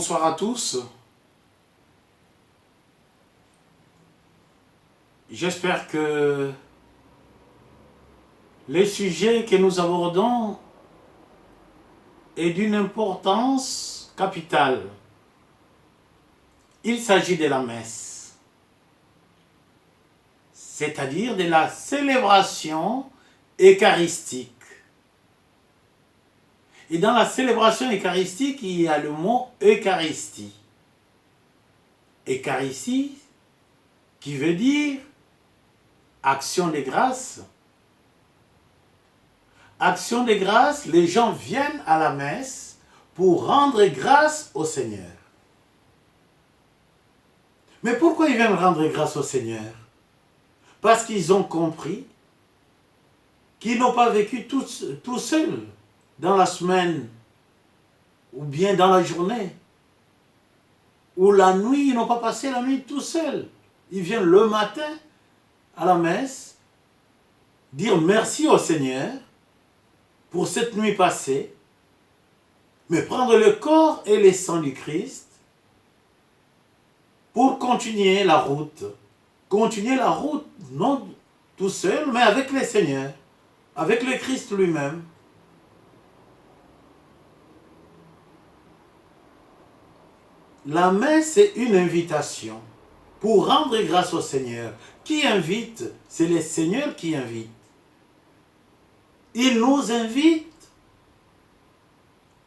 Bonsoir à tous. J'espère que les sujets que nous abordons est d'une importance capitale. Il s'agit de la messe, c'est-à-dire de la célébration eucharistique. Et dans la célébration eucharistique, il y a le mot Eucharistie. Eucharistie qui veut dire action de grâce. Action de grâce, les gens viennent à la messe pour rendre grâce au Seigneur. Mais pourquoi ils viennent rendre grâce au Seigneur? Parce qu'ils ont compris qu'ils n'ont pas vécu tout seuls dans la semaine ou bien dans la journée. Ou la nuit, ils n'ont pas passé la nuit tout seuls. Ils viennent le matin à la messe dire merci au Seigneur pour cette nuit passée, mais prendre le corps et le sang du Christ pour continuer la route. Continuer la route, non tout seul, mais avec le Seigneur, avec le Christ lui-même. La messe est une invitation pour rendre grâce au Seigneur. Qui invite? C'est le Seigneur qui invite. Il nous invite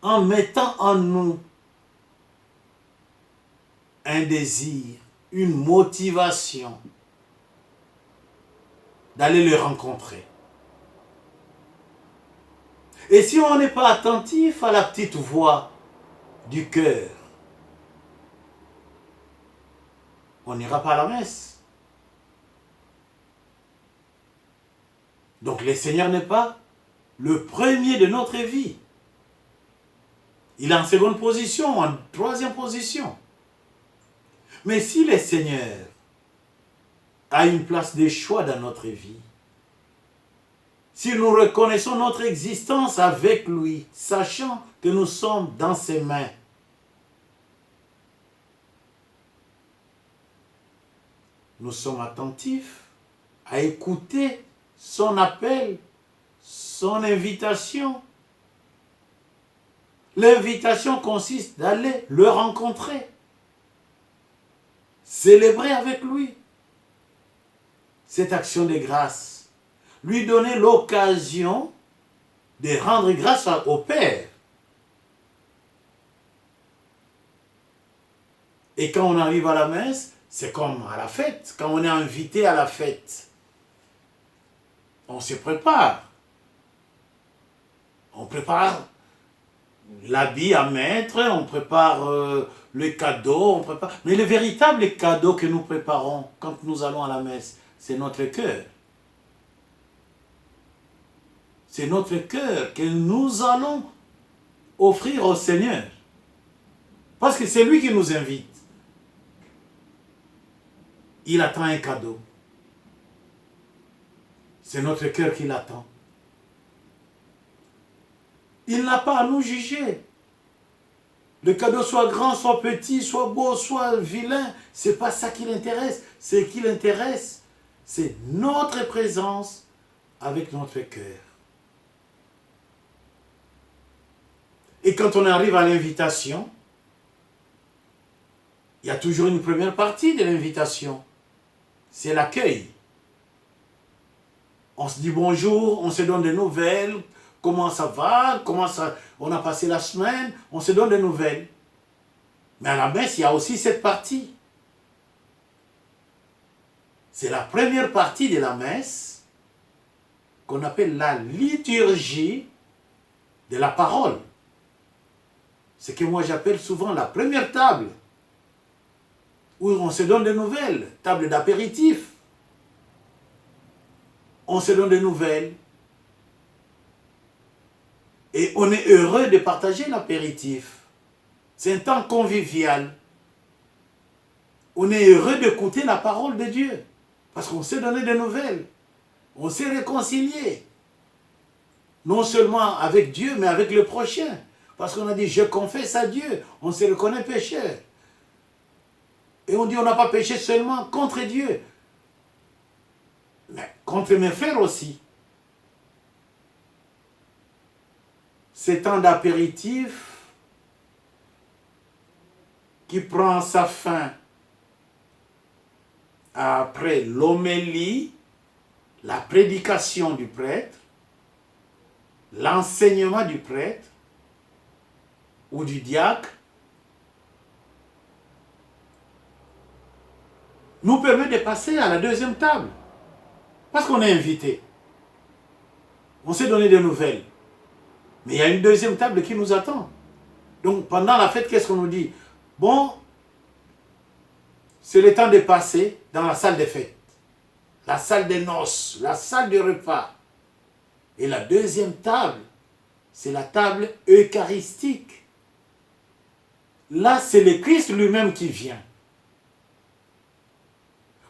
en mettant en nous un désir, une motivation d'aller le rencontrer. Et si on n'est pas attentif à la petite voix du cœur, on n'ira pas à la messe. Donc le Seigneur n'est pas le premier de notre vie. Il est en seconde position, en troisième position. Mais si le Seigneur a une place de choix dans notre vie, si nous reconnaissons notre existence avec lui, sachant que nous sommes dans ses mains, nous sommes attentifs à écouter son appel, son invitation. L'invitation consiste d'aller le rencontrer, célébrer avec lui cette action de grâce, lui donner l'occasion de rendre grâce au Père. Et quand on arrive à la messe, c'est comme à la fête, quand on est invité à la fête. On se prépare. On prépare l'habit à mettre, on prépare le cadeau, on prépare. Mais le véritable cadeau que nous préparons quand nous allons à la messe, c'est notre cœur. C'est notre cœur que nous allons offrir au Seigneur. Parce que c'est lui qui nous invite. Il attend un cadeau. C'est notre cœur qui l'attend. Il n'a pas à nous juger. Le cadeau soit grand, soit petit, soit beau, soit vilain. Ce n'est pas ça qui l'intéresse. Ce qui l'intéresse, c'est notre présence avec notre cœur. Et quand on arrive à l'invitation, il y a toujours une première partie de l'invitation. C'est l'accueil. On se dit bonjour, on se donne des nouvelles. Comment ça va? On a passé la semaine, on se donne des nouvelles. Mais à la messe, il y a aussi cette partie. C'est la première partie de la messe qu'on appelle la liturgie de la parole. Ce que moi j'appelle souvent la première table, où on se donne des nouvelles, table d'apéritif. On se donne des nouvelles. Et on est heureux de partager l'apéritif. C'est un temps convivial. On est heureux d'écouter la parole de Dieu. Parce qu'on s'est donné des nouvelles. On s'est réconcilié. Non seulement avec Dieu, mais avec le prochain. Parce qu'on a dit, je confesse à Dieu. On se reconnaît pécheur. Et on dit, on n'a pas péché seulement contre Dieu, mais contre mes frères aussi. C'est temps d'apéritif qui prend sa fin après l'homélie, la prédication du prêtre, l'enseignement du prêtre ou du diacre, nous permet de passer à la deuxième table. Parce qu'on est invité. On s'est donné des nouvelles. Mais il y a une deuxième table qui nous attend. Donc pendant la fête, qu'est-ce qu'on nous dit? Bon, c'est le temps de passer dans la salle des fêtes, la salle des noces, la salle du repas. Et la deuxième table, c'est la table eucharistique. Là, c'est le Christ lui-même qui vient.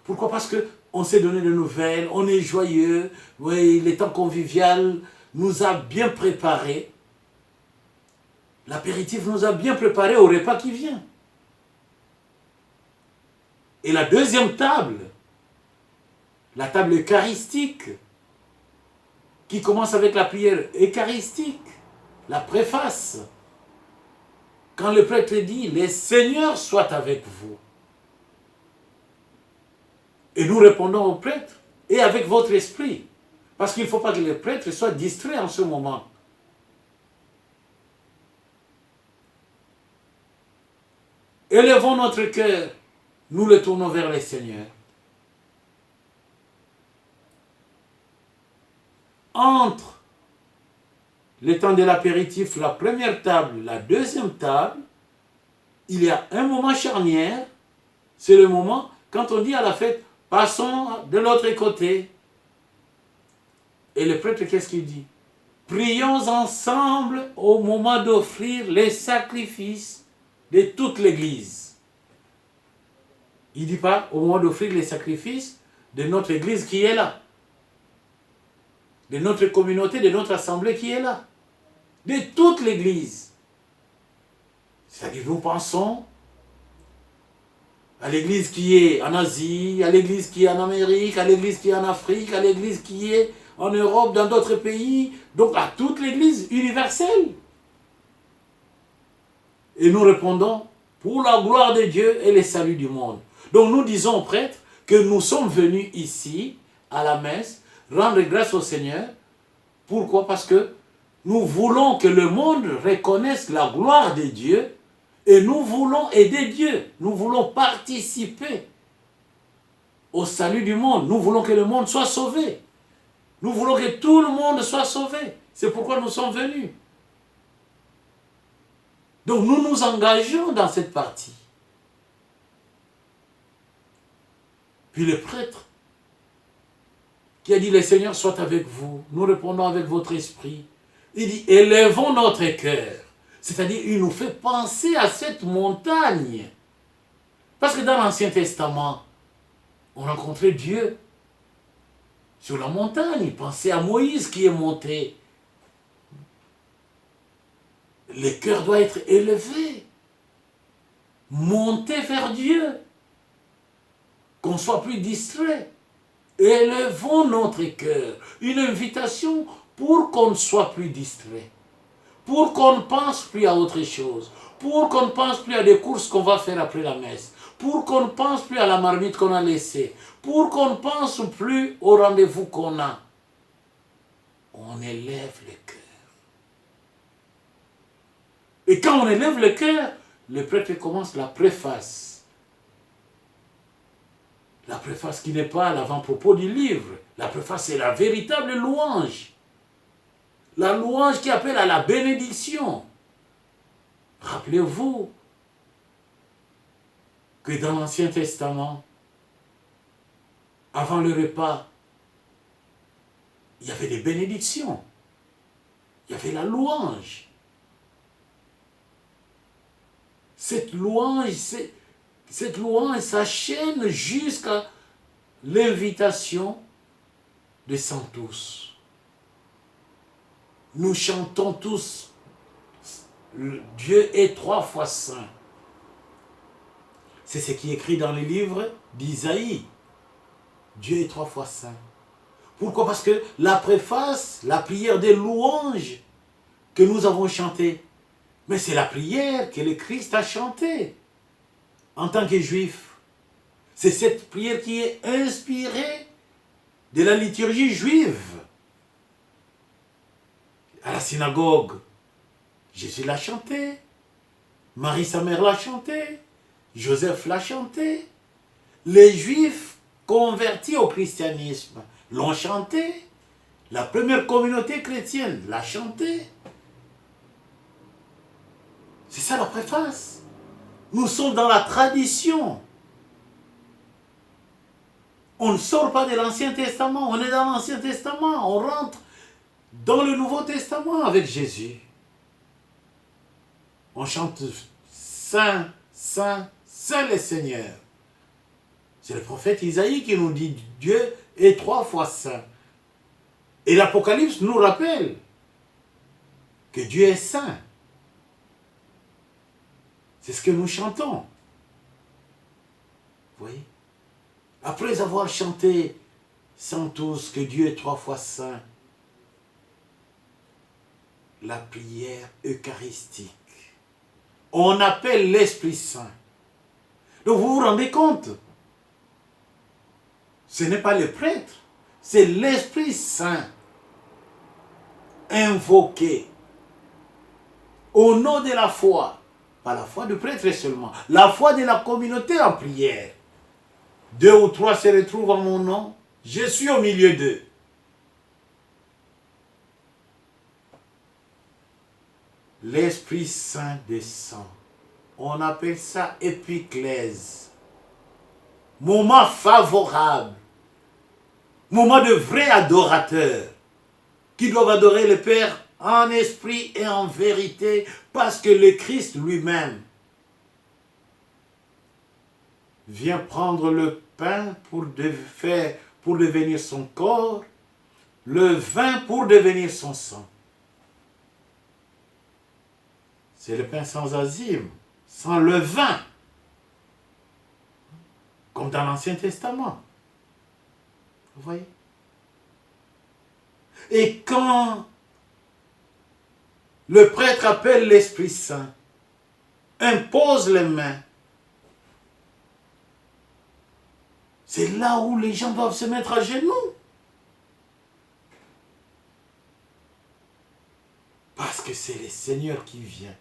Pourquoi? Parce qu'on s'est donné de nouvelles, on est joyeux, oui, le temps convivial nous a bien préparés. L'apéritif nous a bien préparés au repas qui vient. Et la deuxième table, la table eucharistique, qui commence avec la prière eucharistique, la préface. Quand le prêtre dit, le Seigneur soit avec vous. Et nous répondons au prêtre, et avec votre esprit. Parce qu'il ne faut pas que le prêtre soit distrait en ce moment. Élevons notre cœur, nous le tournons vers le Seigneur. Entre le temps de l'apéritif, la première table, la deuxième table, il y a un moment charnière, c'est le moment quand on dit à la fête, passons de l'autre côté. Et le prêtre, qu'est-ce qu'il dit? Prions ensemble au moment d'offrir les sacrifices de toute l'Église. Il ne dit pas au moment d'offrir les sacrifices de notre Église qui est là, de notre communauté, de notre assemblée qui est là, de toute l'Église. C'est-à-dire, nous pensons à l'Église qui est en Asie, à l'Église qui est en Amérique, à l'Église qui est en Afrique, à l'Église qui est en Europe, dans d'autres pays, donc à toute l'Église universelle. Et nous répondons, pour la gloire de Dieu et le salut du monde. Donc nous disons aux prêtres que nous sommes venus ici, à la messe, rendre grâce au Seigneur. Pourquoi? Parce que nous voulons que le monde reconnaisse la gloire de Dieu et nous voulons aider Dieu. Nous voulons participer au salut du monde. Nous voulons que le monde soit sauvé. Nous voulons que tout le monde soit sauvé. C'est pourquoi nous sommes venus. Donc nous nous engageons dans cette partie. Puis le prêtre qui a dit, le Seigneur soit avec vous, nous répondons avec votre esprit. Il dit, élevons notre cœur. C'est-à-dire, il nous fait penser à cette montagne. Parce que dans l'Ancien Testament, on rencontrait Dieu sur la montagne. Pensez à Moïse qui est monté. Le cœur doit être élevé. Monter vers Dieu. Qu'on soit plus distrait. Élevons notre cœur. Une invitation pour qu'on ne soit plus distrait. Pour qu'on ne pense plus à autre chose. Pour qu'on ne pense plus à des courses qu'on va faire après la messe. Pour qu'on ne pense plus à la marmite qu'on a laissée. Pour qu'on ne pense plus au rendez-vous qu'on a. On élève le cœur. Et quand on élève le cœur, le prêtre commence la préface. La préface qui n'est pas l'avant-propos du livre. La préface, c'est la véritable louange. La louange qui appelle à la bénédiction. Rappelez-vous que dans l'Ancien Testament, avant le repas, il y avait des bénédictions. Il y avait la louange. Cette louange s'enchaîne jusqu'à l'invitation des saints tous. Nous chantons tous Dieu est 3 fois saint. C'est ce qui est écrit dans les livres d'Isaïe. Dieu est 3 fois saint. Pourquoi? Parce que la préface, la prière des louanges que nous avons chantée, mais c'est la prière que le Christ a chantée en tant que juif. C'est cette prière qui est inspirée de la liturgie juive. À la synagogue, Jésus l'a chanté, Marie sa mère l'a chanté, Joseph l'a chanté, les Juifs convertis au christianisme l'ont chanté, la première communauté chrétienne l'a chanté. C'est ça la préface. Nous sommes dans la tradition. On ne sort pas de l'Ancien Testament, on est dans l'Ancien Testament, on rentre dans le Nouveau Testament avec Jésus. On chante Saint, Saint, Saint le Seigneur. C'est le prophète Isaïe qui nous dit Dieu est 3 fois saint. Et l'Apocalypse nous rappelle que Dieu est saint. C'est ce que nous chantons. Vous voyez? Après avoir chanté sans tous que Dieu est 3 fois saint, la prière eucharistique, on appelle l'Esprit Saint. Donc vous vous rendez compte? Ce n'est pas le prêtre, c'est l'Esprit Saint invoqué au nom de la foi. Pas la foi du prêtre seulement, la foi de la communauté en prière. 2 ou 3 se retrouvent en mon nom, je suis au milieu d'eux. L'Esprit Saint descend. On appelle ça épiclèse. Moment favorable. Moment de vrais adorateurs qui doivent adorer le Père en esprit et en vérité parce que le Christ lui-même vient prendre le pain pour devenir son corps, le vin pour devenir son sang. C'est le pain sans azime, sans levain, comme dans l'Ancien Testament. Vous voyez? Et quand le prêtre appelle l'Esprit Saint, impose les mains, c'est là où les gens doivent se mettre à genoux. Parce que c'est le Seigneur qui vient.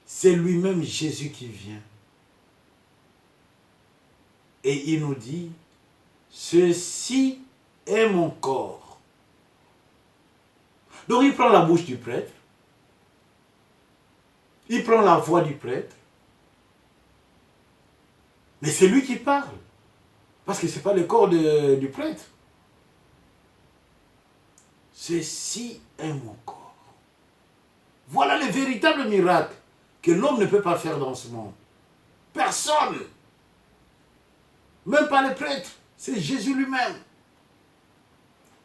C'est lui-même Jésus qui vient. Et il nous dit, ceci est mon corps. Donc il prend la bouche du prêtre. Il prend la voix du prêtre. Mais c'est lui qui parle. Parce que ce n'est pas le corps du prêtre. Ceci est mon corps. Voilà le véritable miracle que l'homme ne peut pas faire dans ce monde. Personne. Même pas le prêtre. C'est Jésus lui-même.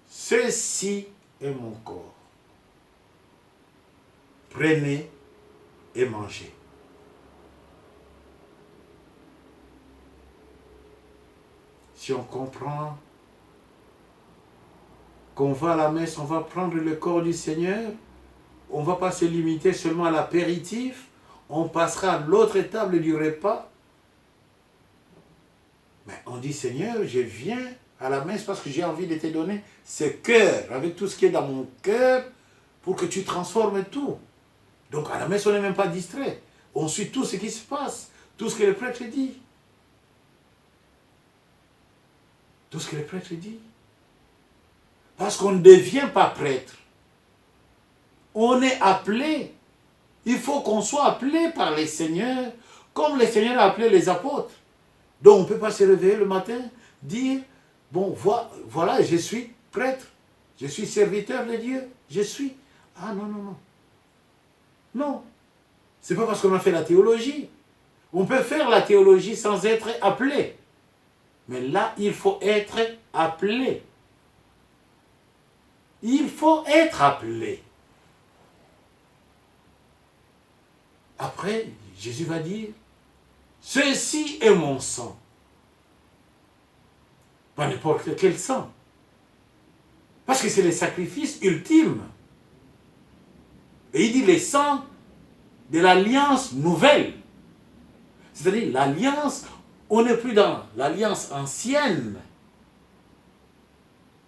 Ceci est mon corps. Prenez et mangez. Si on comprend qu'on va à la messe, on va prendre le corps du Seigneur, on ne va pas se limiter seulement à l'apéritif, on passera à l'autre table du repas. Mais on dit, Seigneur, je viens à la messe parce que j'ai envie de te donner ce cœur, avec tout ce qui est dans mon cœur, pour que tu transformes tout. Donc à la messe, on n'est même pas distrait. On suit tout ce qui se passe, tout ce que le prêtre dit. Tout ce que le prêtre dit. Parce qu'on ne devient pas prêtre. On est appelé. Il faut qu'on soit appelé par les seigneurs, comme le Seigneur a appelé les apôtres. Donc on ne peut pas se réveiller le matin, dire, bon, voilà, je suis prêtre, je suis serviteur de Dieu, je suis. Ah non, non, non. Non. Ce n'est pas parce qu'on a fait la théologie. On peut faire la théologie sans être appelé. Mais là, il faut être appelé. Il faut être appelé. Après, Jésus va dire, ceci est mon sang. Pas n'importe quel sang. Parce que c'est le sacrifice ultime. Et il dit les sangs de l'alliance nouvelle. C'est-à-dire l'alliance, on n'est plus dans l'alliance ancienne,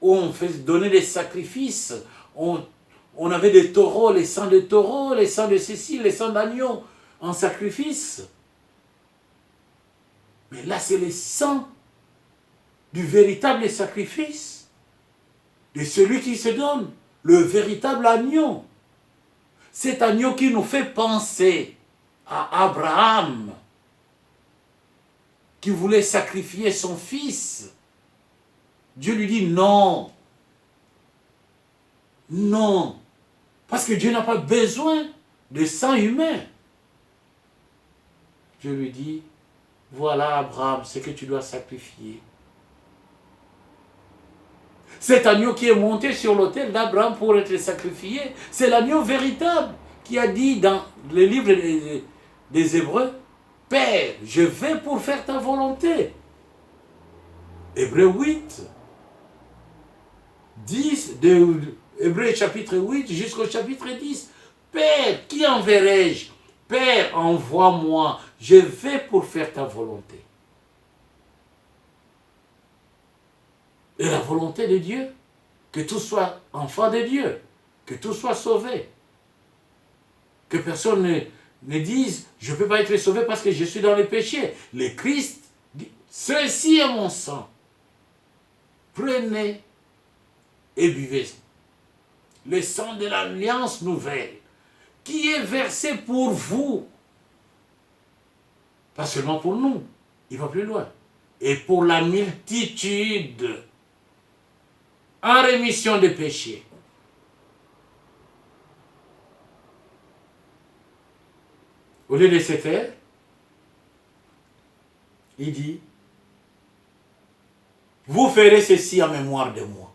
où on fait donner des sacrifices, on avait des taureaux, les sangs de taureaux, les sangs de ceci, les sangs d'agneau en sacrifice. Mais là, c'est le sang du véritable sacrifice, de celui qui se donne, le véritable agneau. Cet agneau qui nous fait penser à Abraham, qui voulait sacrifier son fils. Dieu lui dit non. Non. Parce que Dieu n'a pas besoin de sang humain. Dieu lui dit, voilà Abraham, ce que tu dois sacrifier. Cet agneau qui est monté sur l'autel d'Abraham pour être sacrifié, c'est l'agneau véritable qui a dit dans le livre des Hébreux, Père, je vais pour faire ta volonté. Hébreux 8, 10, de Hébreux chapitre 8 jusqu'au chapitre 10. Père, qui enverrai-je? Père, envoie-moi, je vais pour faire ta volonté. Et la volonté de Dieu, que tout soit enfant de Dieu, que tout soit sauvé. Que personne ne dise, je ne peux pas être sauvé parce que je suis dans le péché. Le Christ dit, ceci est mon sang. Prenez et buvez le sang de l'alliance nouvelle, qui est versé pour vous. Pas seulement pour nous, il va plus loin. Et pour la multitude, en rémission des péchés. Au lieu de se faire, il dit, vous ferez ceci en mémoire de moi.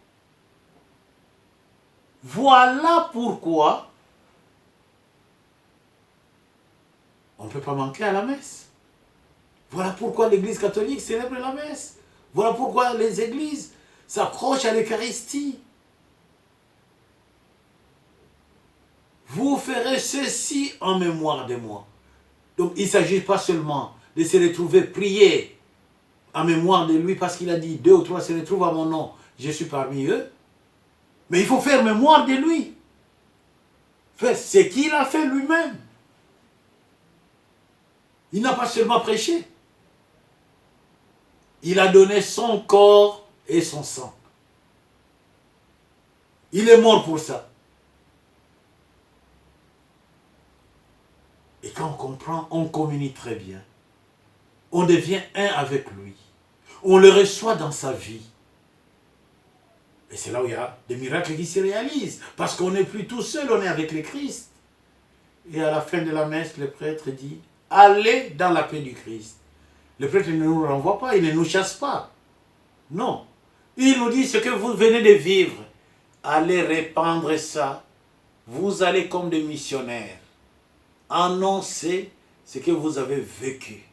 Voilà pourquoi on ne peut pas manquer à la messe. Voilà pourquoi l'Église catholique célèbre la messe. Voilà pourquoi les églises s'accrochent à l'Eucharistie. Vous ferez ceci en mémoire de moi. Donc il ne s'agit pas seulement de se retrouver prier en mémoire de lui parce qu'il a dit 2 ou 3 se retrouvent à mon nom, je suis parmi eux. Mais il faut faire mémoire de lui. Faire ce qu'il a fait lui-même. Il n'a pas seulement prêché. Il a donné son corps et son sang. Il est mort pour ça. Et quand on comprend, on communie très bien. On devient un avec lui. On le reçoit dans sa vie. Et c'est là où il y a des miracles qui se réalisent. Parce qu'on n'est plus tout seul, on est avec le Christ. Et à la fin de la messe, le prêtre dit, allez dans la paix du Christ. Le prêtre ne nous renvoie pas, il ne nous chasse pas. Non. Il nous dit ce que vous venez de vivre. Allez répandre ça. Vous allez comme des missionnaires. Annoncez ce que vous avez vécu.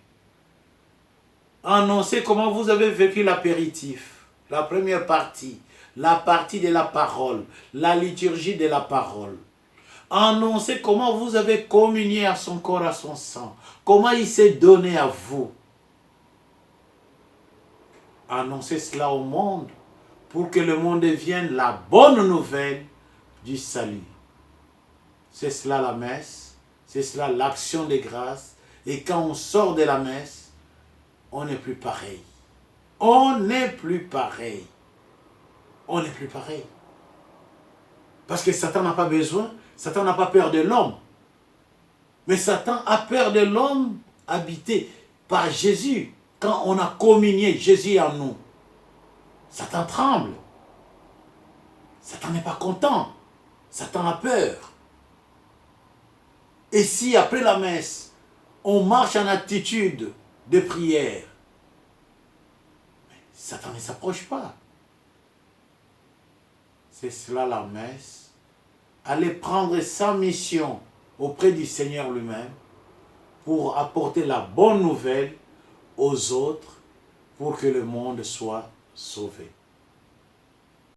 Annoncez comment vous avez vécu l'apéritif. La première partie. La partie de la parole. La liturgie de la parole. Annoncez comment vous avez communié à son corps, à son sang. Comment il s'est donné à vous. Annoncez cela au monde pour que le monde devienne la bonne nouvelle du salut. C'est cela la messe, c'est cela l'action des grâces. Et quand on sort de la messe, on n'est plus pareil. On n'est plus pareil. On n'est plus pareil. Parce que Satan n'a pas besoin, Satan n'a pas peur de l'homme. Mais Satan a peur de l'homme habité par Jésus. Quand on a communié Jésus en nous, Satan tremble. Satan n'est pas content. Satan a peur. Et si après la messe, on marche en attitude de prière, Satan ne s'approche pas. C'est cela la messe. Aller prendre sa mission auprès du Seigneur lui-même pour apporter la bonne nouvelle aux autres pour que le monde soit sauvé.